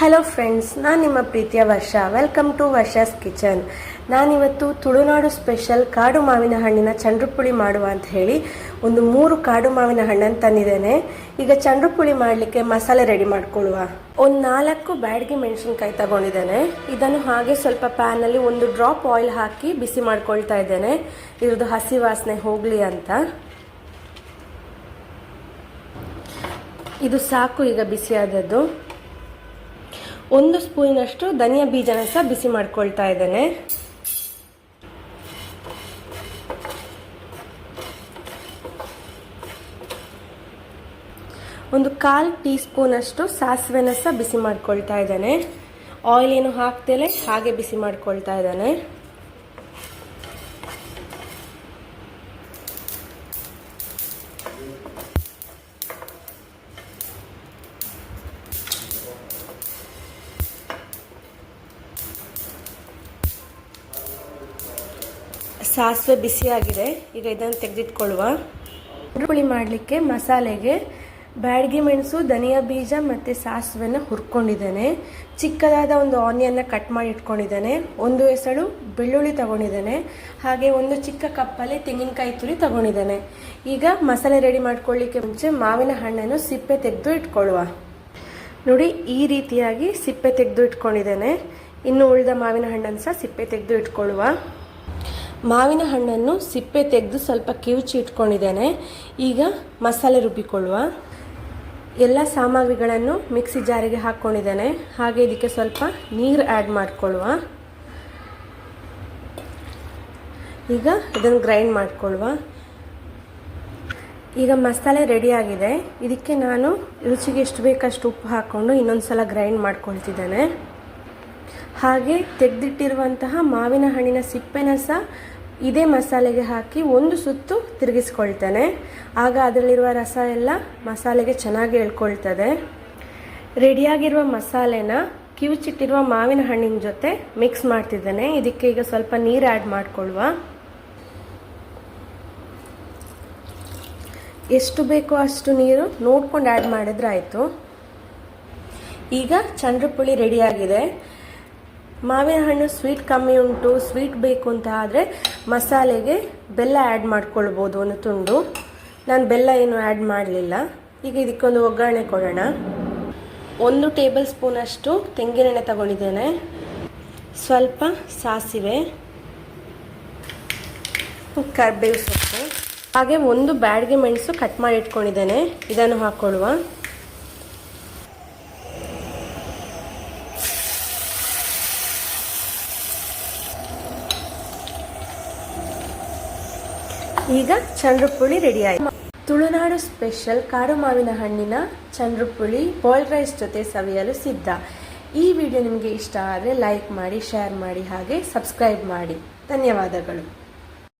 Hello friends, ನಾನು ನಿಮ್ಮ ಪ್ರೀತಿಯ Varsha. Welcome to Varsha's kitchen. ನಾನಿವತ್ತು ತುಳುನಾಡು ಸ್ಪೆಷಲ್ ಕಾಡು ಮಾವಿನ ಹಣ್ಣಿನ ಚಂಡ್ರುಪುಳಿ ಮಾಡುವ ಅಂತ ಹೇಳಿ ಒಂದು 3 ಕಾಡು ಮಾವಿನ ಹಣ್ಣನ್ನು ತಂದಿದ್ದೇನೆ. ಈಗ ಚಂಡ್ರುಪುಳಿ ಮಾಡಲಿಕ್ಕೆ ಮಸಾಲೆ ರೆಡಿ ಮಾಡ್ಕೊಳ್ಳುವ. ಒಂದು 4 ಬ್ಯಾಡಗಿ ಮೆಣಸಿನಕಾಯಿ ತಗೊಂಡಿದ್ದೇನೆ. ಇದನ್ನು ಹಾಗೆ ಸ್ವಲ್ಪ ಪ್ಯಾನಲ್ಲಿ 1 ಡ್ರಾಪ್ ಆಯಿಲ್ ಹಾಕಿ ಬಿಸಿ ಮಾಡ್ಕೊಳ್ತಾ ಇದ್ದೇನೆ, ಇದ್ರದ್ದು ಹಸಿ ವಾಸನೆ ಹೋಗಲಿ ಅಂತ. ಇದು ಸಾಕು ಈಗ ಬಿಸಿಯಾದದ್ದು. 1 ಸ್ಪೂನಷ್ಟು ಧನಿಯಾ ಬೀಜನ ಸಹ ಬಿಸಿ ಮಾಡ್ಕೊಳ್ತಾ ಇದ್ದೇನೆ. ಒಂದು 1/4 ಟೀ ಸ್ಪೂನಷ್ಟು ಸಾಸಿವೆನ ಸಹ ಬಿಸಿ ಮಾಡ್ಕೊಳ್ತಾ ಇದ್ದೇನೆ. ಆಯಿಲ್ ಏನು ಹಾಕ್ತೇನೆ, ಹಾಗೆ ಬಿಸಿ ಮಾಡ್ಕೊಳ್ತಾ ಇದ್ದೇನೆ. ಸಾಸಿವೆ ಬಿಸಿಯಾಗಿದೆ, ಈಗ ಇದನ್ನು ತೆಗೆದಿಟ್ಕೊಳ್ಳುವ. ಚಂಡ್ರುಪುಳಿ ಮಾಡಲಿಕ್ಕೆ ಮಸಾಲೆಗೆ ಬ್ಯಾಡಗಿ ಮೆಣಸು, ಧನಿಯಾ ಬೀಜ ಮತ್ತು ಸಾಸಿವೆನ ಹುರ್ಕೊಂಡಿದ್ದೇನೆ. ಚಿಕ್ಕದಾದ ಒಂದು ಆನಿಯನ್ನ ಕಟ್ ಮಾಡಿ ಇಟ್ಕೊಂಡಿದ್ದೇನೆ. 1 ಎಸಳು ಬೆಳ್ಳುಳ್ಳಿ ತಗೊಂಡಿದ್ದೇನೆ. ಹಾಗೆ 1 ಚಿಕ್ಕ ಕಪ್ಪಲ್ಲಿ ತೆಂಗಿನಕಾಯಿ ತುರಿ ತಗೊಂಡಿದ್ದೇನೆ. ಈಗ ಮಸಾಲೆ ರೆಡಿ ಮಾಡ್ಕೊಳ್ಳಿಕ್ಕೆ ಮುಂಚೆ ಮಾವಿನ ಹಣ್ಣನ್ನು ಸಿಪ್ಪೆ ತೆಗೆದು ಇಟ್ಕೊಳ್ಳುವ. ನೋಡಿ, ಈ ರೀತಿಯಾಗಿ ಸಿಪ್ಪೆ ತೆಗೆದು ಇಟ್ಕೊಂಡಿದ್ದೇನೆ. ಇನ್ನು ಉಳಿದ ಮಾವಿನ ಹಣ್ಣನ್ನು ಸಹ ಸಿಪ್ಪೆ ತೆಗೆದು ಇಟ್ಕೊಳ್ಳುವ. ಮಾವಿನ ಹಣ್ಣನ್ನು ಸಿಪ್ಪೆ ತೆಗೆದು ಸ್ವಲ್ಪ ಕಿವುಚಿ ಇಟ್ಕೊಂಡಿದ್ದೇನೆ. ಈಗ ಮಸಾಲೆ ರುಬ್ಬಿಕೊಳ್ಳುವ. ಎಲ್ಲ ಸಾಮಗ್ರಿಗಳನ್ನು ಮಿಕ್ಸಿ ಜಾರಿಗೆ ಹಾಕ್ಕೊಂಡಿದ್ದೇನೆ. ಹಾಗೆ ಇದಕ್ಕೆ ಸ್ವಲ್ಪ ನೀರು ಆ್ಯಡ್ ಮಾಡಿಕೊಳ್ಳುವ. ಈಗ ಇದನ್ನು ಗ್ರೈಂಡ್ ಮಾಡಿಕೊಳ್ಳುವ. ಈಗ ಮಸಾಲೆ ರೆಡಿಯಾಗಿದೆ. ಇದಕ್ಕೆ ನಾನು ರುಚಿಗೆ ಎಷ್ಟು ಬೇಕಷ್ಟು ಉಪ್ಪು ಹಾಕ್ಕೊಂಡು ಇನ್ನೊಂದು ಸಲ ಗ್ರೈಂಡ್ ಮಾಡ್ಕೊಳ್ತಿದ್ದೇನೆ. ಹಾಗೆ ತೆಗೆದಿಟ್ಟಿರುವಂತಹ ಮಾವಿನ ಹಣ್ಣಿನ ಸಿಪ್ಪೆನ ಸಹ ಇದೇ ಮಸಾಲೆಗೆ ಹಾಕಿ 1 ಸುತ್ತು ತಿರುಗಿಸ್ಕೊಳ್ತೇನೆ. ಆಗ ಅದರಲ್ಲಿರುವ ರಸ ಎಲ್ಲ ಮಸಾಲೆಗೆ ಚೆನ್ನಾಗಿ ಎಳ್ಕೊಳ್ತದೆ. ರೆಡಿಯಾಗಿರುವ ಮಸಾಲೆನ ಕಿವುಚಿಟ್ಟಿರುವ ಮಾವಿನ ಹಣ್ಣಿನ ಜೊತೆ ಮಿಕ್ಸ್ ಮಾಡ್ತಿದ್ದೇನೆ. ಇದಕ್ಕೆ ಈಗ ಸ್ವಲ್ಪ ನೀರು ಆ್ಯಡ್ ಮಾಡಿಕೊಳ್ಳುವ. ಎಷ್ಟು ಬೇಕೋ ಅಷ್ಟು ನೀರು ನೋಡ್ಕೊಂಡು ಆ್ಯಡ್ ಮಾಡಿದ್ರೆ ಆಯಿತು. ಈಗ ಚಂಡ್ರುಪುಳಿ ರೆಡಿಯಾಗಿದೆ. ಮಾವಿನ ಹಣ್ಣು ಸ್ವೀಟ್ ಕಮ್ಮಿ ಉಂಟು, ಸ್ವೀಟ್ ಬೇಕು ಅಂತ ಆದರೆ ಮಸಾಲೆಗೆ ಬೆಲ್ಲ ಆ್ಯಡ್ ಮಾಡ್ಕೊಳ್ಬೋದು, 1 ತುಂಡು. ನಾನು ಬೆಲ್ಲ ಏನು ಆ್ಯಡ್ ಮಾಡಲಿಲ್ಲ. ಈಗ ಇದಕ್ಕೊಂದು ಒಗ್ಗರಣೆ ಕೊಡೋಣ. 1 ಟೇಬಲ್ ಸ್ಪೂನಷ್ಟು ತೆಂಗಿನೆಣ್ಣೆ ತಗೊಂಡಿದ್ದೇನೆ. ಸ್ವಲ್ಪ ಸಾಸಿವೆ, ಕರಿಬೇವು ಸೊಪ್ಪು, ಹಾಗೆ 1 ಬ್ಯಾಡಗಿ ಮೆಣಸು ಕಟ್ ಮಾಡಿ ಇಟ್ಕೊಂಡಿದ್ದೇನೆ. ಇದನ್ನು ಹಾಕ್ಕೊಳ್ಳುವ. ಈಗ ಚಂಡ್ರುಪುಳಿ ರೆಡಿ ಆಯಿತು. ತುಳುನಾಡು ಸ್ಪೆಷಲ್ ಕಾಡು ಮಾವಿನ ಹಣ್ಣಿನ ಚಂಡ್ರುಪುಳಿ ಬಾಯ್ಲ್ಡ್ ರೈಸ್ ಜೊತೆ ಸವಿಯಲು ಸಿದ್ಧ. ಈ ವಿಡಿಯೋ ನಿಮಗೆ ಇಷ್ಟ ಆದರೆ ಲೈಕ್ ಮಾಡಿ, ಶೇರ್ ಮಾಡಿ, ಹಾಗೆ ಸಬ್ಸ್ಕ್ರೈಬ್ ಮಾಡಿ. ಧನ್ಯವಾದಗಳು.